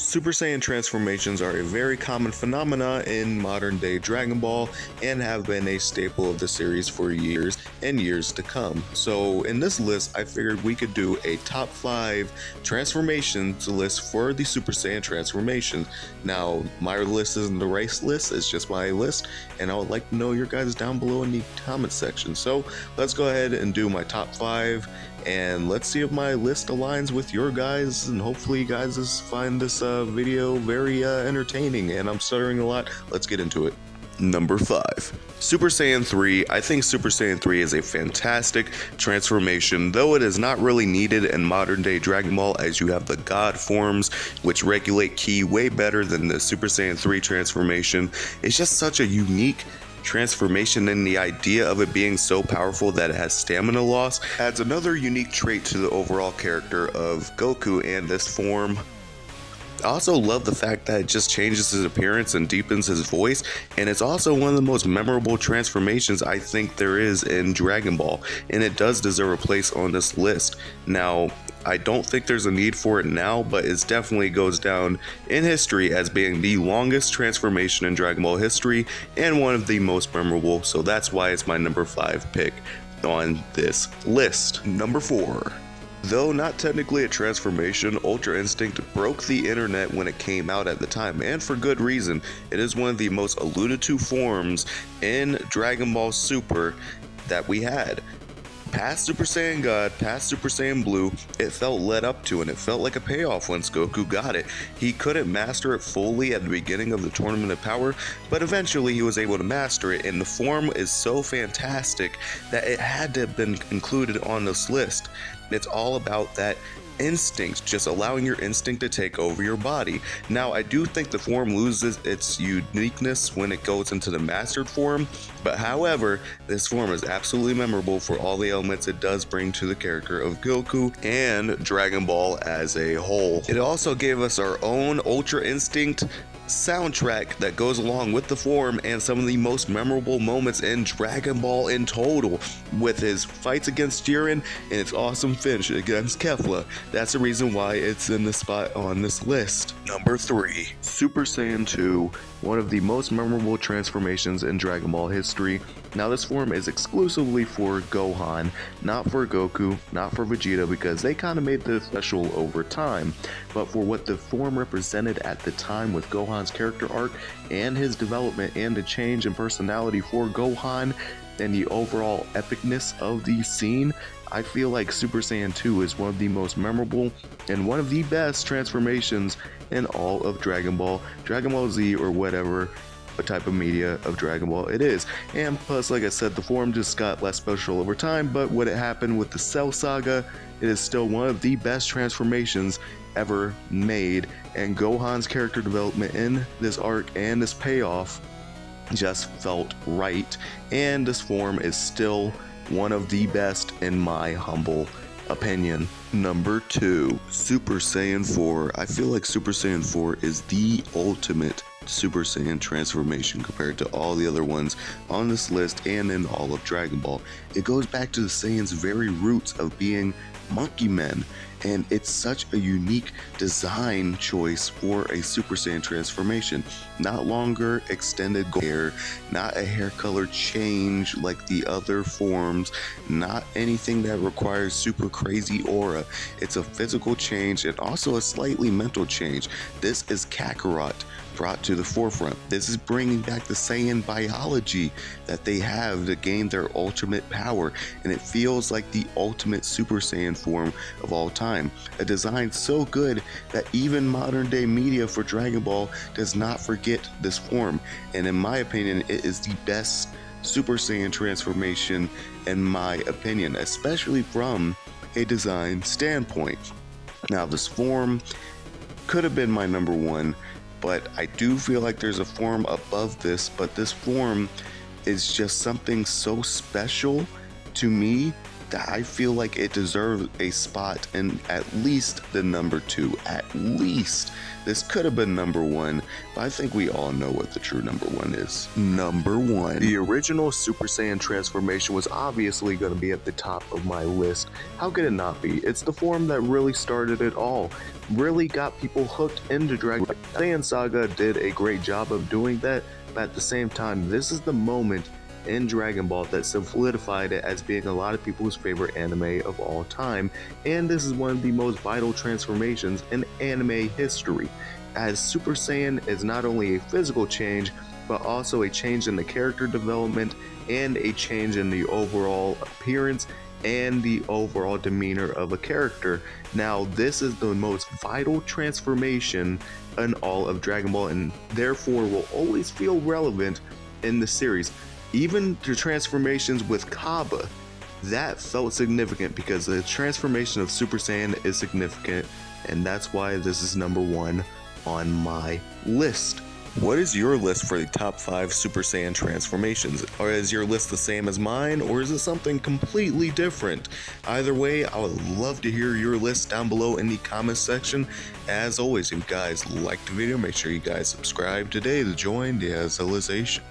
Super Saiyan transformations are a very common phenomena in modern day Dragon Ball and have been a staple of the series for years and years to come. So in this list, I figured we could do a top 5 transformations list for the Super Saiyan transformations. Now, my list isn't the race list, it's just my list, and I would like to know your guys down below in the comment section. So let's go ahead and do my top 5. And let's see if my list aligns with your guys, and hopefully you guys find this video very entertaining, and I'm stuttering a lot. Let's get into it. Number 5. Super Saiyan 3. I think Super Saiyan 3 is a fantastic transformation, though it is not really needed in modern day Dragon Ball, as you have the God forms, which regulate ki way better than the Super Saiyan 3 transformation. It's just such a unique transformation, and the idea of it being so powerful that it has stamina loss adds another unique trait to the overall character of Goku and this form. I also love the fact that it just changes his appearance and deepens his voice, and it's also one of the most memorable transformations I think there is in Dragon Ball, and it does deserve a place on this list. Now, I don't think there's a need for it now, but it definitely goes down in history as being the longest transformation in Dragon Ball history and one of the most memorable, so that's why it's my number 5 pick on this list. Number 4. Though not technically a transformation, Ultra Instinct broke the internet when it came out at the time, and for good reason. It is one of the most alluded to forms in Dragon Ball Super that we had. Past Super Saiyan God, past Super Saiyan Blue, it felt led up to, and it felt like a payoff once Goku got it. He couldn't master it fully at the beginning of the Tournament of Power, but eventually he was able to master it, and the form is so fantastic that it had to have been included on this list. It's all about that instinct, just allowing your instinct to take over your body. Now, I do think the form loses its uniqueness when it goes into the mastered form, but however, this form is absolutely memorable for all the elements it does bring to the character of Goku and Dragon Ball as a whole. It also gave us our own Ultra Instinct soundtrack that goes along with the form and some of the most memorable moments in Dragon Ball in total, with his fights against Jiren and its awesome finish against Kefla. That's the reason why it's in the spot on this list. Number 3. Super Saiyan 2. One of the most memorable transformations in Dragon Ball history. Now, this form is exclusively for Gohan, not for Goku, not for Vegeta, because they kind of made this special over time, but for what the form represented at the time with Gohan's character arc and his development and the change in personality for Gohan and the overall epicness of the scene. I feel like Super Saiyan 2 is one of the most memorable and one of the best transformations in all of Dragon Ball Z, or whatever type of media of Dragon Ball it is. And plus, like I said, the form just got less special over time, but what it happened with the Cell Saga, it is still one of the best transformations ever made, and Gohan's character development in this arc and this payoff just felt right, and this form is still one of the best in my humble opinion. Number 2. Super Saiyan 4. I feel like Super Saiyan 4 is the ultimate Super Saiyan transformation compared to all the other ones on this list and in all of Dragon Ball. It goes back to the Saiyan's very roots of being monkey men, and it's such a unique design choice for a Super Saiyan transformation. Not longer extended hair, not a hair color change like the other forms, not anything that requires super crazy aura. It's a physical change and also a slightly mental change. This is Kakarot brought to the forefront. This is bringing back the Saiyan biology that they have to gain their ultimate power, and it feels like the ultimate Super Saiyan form of all time. A design so good that even modern day media for Dragon Ball does not forget this form, and in my opinion, it is the best Super Saiyan transformation in my opinion, especially from a design standpoint. Now, this form could have been my number 1, but I do feel like there's a form above this, but this form is just something so special to me I feel like it deserves a spot in at least the number 2, at least. This could have been number 1, but I think we all know what the true number 1 is. Number 1. The original Super Saiyan transformation was obviously going to be at the top of my list. How could it not be? It's the form that really started it all. Really got people hooked into Dragon Ball. Saiyan Saga did a great job of doing that, but at the same time, this is the moment in Dragon Ball that solidified it as being a lot of people's favorite anime of all time, and this is one of the most vital transformations in anime history, as Super Saiyan is not only a physical change, but also a change in the character development and a change in the overall appearance and the overall demeanor of a character. Now, this is the most vital transformation in all of Dragon Ball, and therefore will always feel relevant in the series. Even the transformations with Kaba, that felt significant because the transformation of Super Saiyan is significant, and that's why this is number 1 on my list. What is your list for the top 5 Super Saiyan transformations? Or is your list the same as mine, or is it something completely different? Either way, I would love to hear your list down below in the comments section. As always, if you guys liked the video, make sure you guys subscribe today to join the Azilization.